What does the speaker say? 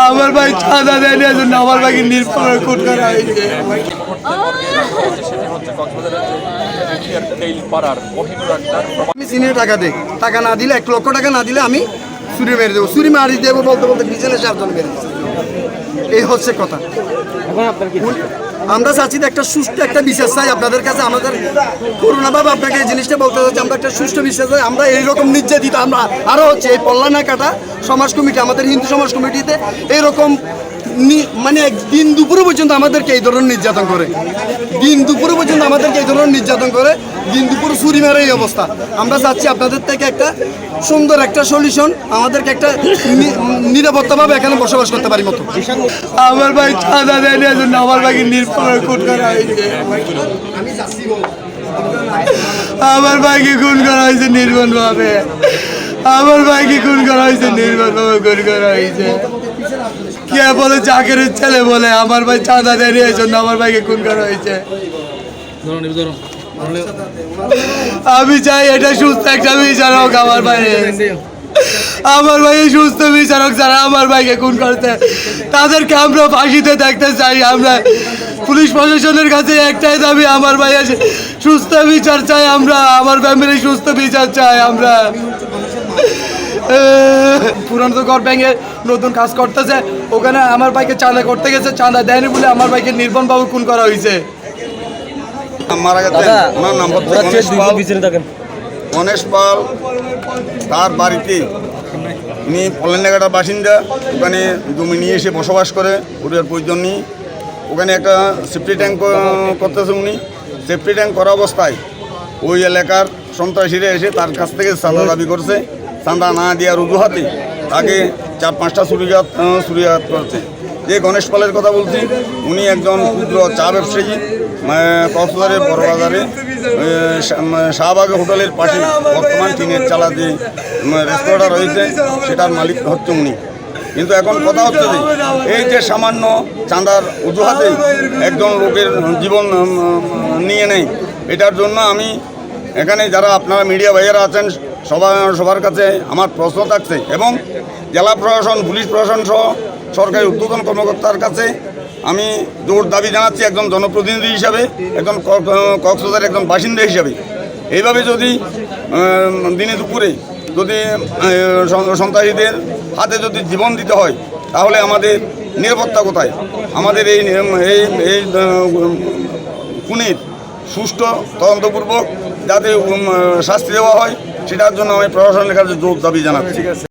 আমার ভাই চাঁদা দেয়নি, এজন্য আমার ভাইকে নির্ভর খুন করা হয়েছে। আমি সিনিয়র টাকা দেই, টাকা না দিলে 1 লক্ষ টাকা না দিলে আমি ছুরি মেরে দেবো, ছুরি মারি দেবো বলতে বলতে পিছনে 4 জন মেরে দিচ্ছে। এই হচ্ছে কথা। আমরা চাচ্ছি একটা সুষ্ঠু একটা বিচার চাই আপনাদের কাছে। আমাদের করুণাভাবে আপনাকে এই জিনিসটা বলতে চাচ্ছি, আমরা একটা সুষ্ঠু বিচার চাই। আমরা এইরকম নির্যাতিত আমরা আরও হচ্ছে এই পল্লানাকাটা সমাজ কমিটি, আমাদের হিন্দু সমাজ কমিটিতে এইরকম মানে দিন দুপুরে পর্যন্ত আমাদেরকে এই ধরনের নির্যাতন করে, দিন দুপুরে পর্যন্ত আমাদেরকে এই ধরনের নির্যাতন করে, দিন দুপুরে ছুরি মারে এই অবস্থা। আমরা চাচ্ছি আপনাদের থেকে একটা সুন্দর একটা সলিউশন, আমাদেরকে একটা নিরাপত্তাভাবে এখানে বসবাস করতে পারি মতো। আমার ভাই চাঁদা দেয়নি, এজন্য আমার ভাইকে নির্ভর খুন করা হয়েছে। আমার ভাইকে খুন করা হয়েছে নির্মমভাবে, আমার ভাইকে খুন করা হয়েছে নির্মমভাবে খুন করা হয়েছে। কে বলে চাকরির ছেলে বলে আমার ভাই চাঁদা দেয়নি, এই জন্য আমার ভাইকে খুন করা হয়েছে। আমি চাই এটা সুস্থ একটা বিচার হোক আমার ভাই, আমার ভাই সুস্থ বিচারক যারা আমার ভাইকে খুন করতে তাদেরকে আমরা ফাঁসিতে দেখতে চাই। আমরা পুলিশ প্রশাসনের কাছে একটাই দাবি, আমার ভাই সুস্থ বিচার চাই, আমরা আমার ফ্যামিলি সুস্থ বিচার চাই। আমরা পুরানো ঘর ভেঙে নতুন কাজ করতেছে, ওখানে আমার ভাইকে চাঁদা করতে গেছে, চাঁদা দেয়নি বলে আমার ভাইকে নির্মমভাবে খুন করা হয়েছে। মারা গেছে, ওনার নাম হচ্ছে গণেশ পাল। তার বাড়িতে উনি পল্লানাকাটার বাসিন্দা, ওখানে জমি নিয়ে এসে বসবাস করে পরিবার প্রয়োজন নিয়ে। ওখানে একটা সেফটি ট্যাঙ্ক করতেছে উনি। সেফটি ট্যাঙ্ক করা অবস্থায় ওই এলাকার সন্ত্রাসীরা এসে তার কাছ থেকে চাঁদা দাবি করছে। চাঁদা না দেওয়ার অজুহাতে তাকে 4-5টা ছুরিঘাত করছে। যে গণেশ পালের কথা বলছি, উনি একজন ক্ষুদ্র চা ব্যবসায়ী, কক্সবাজারের বড়বাজারে শাহবাগে হোটেলের পাশে বর্তমান টিনের চালা যে রেস্তোরাঁটা রয়েছে সেটার মালিক হচ্ছে উনি। কিন্তু এখন কথা হচ্ছে যে এই যে সামান্য চাঁদার অজুহাতে একজন লোকের জীবন নিয়ে নেয়, এটার জন্য আমি এখানে যারা আপনারা মিডিয়া ভাইয়েরা আছেন সবার কাছে আমার প্রশ্ন থাকছে, এবং জেলা প্রশাসন, পুলিশ প্রশাসন সহ সরকারি ঊর্ধ্বতন কর্মকর্তার কাছে আমি জোর দাবি জানাচ্ছি, একজন জনপ্রতিনিধি হিসাবে, একজন কক্সবাজারের একজন বাসিন্দা হিসাবে। এইভাবে যদি দিনে দুপুরে যদি সন্ত্রাসীদের হাতে যদি জীবন দিতে হয়, তাহলে আমাদের নিরাপত্তা কোথায়? আমাদের এই খুনির সুষ্ঠু তদন্তপূর্বক যাতে শাস্তি দেওয়া হয়, সেটার জন্য আমি প্রশাসনের কাছে জোর দাবি জানাচ্ছি।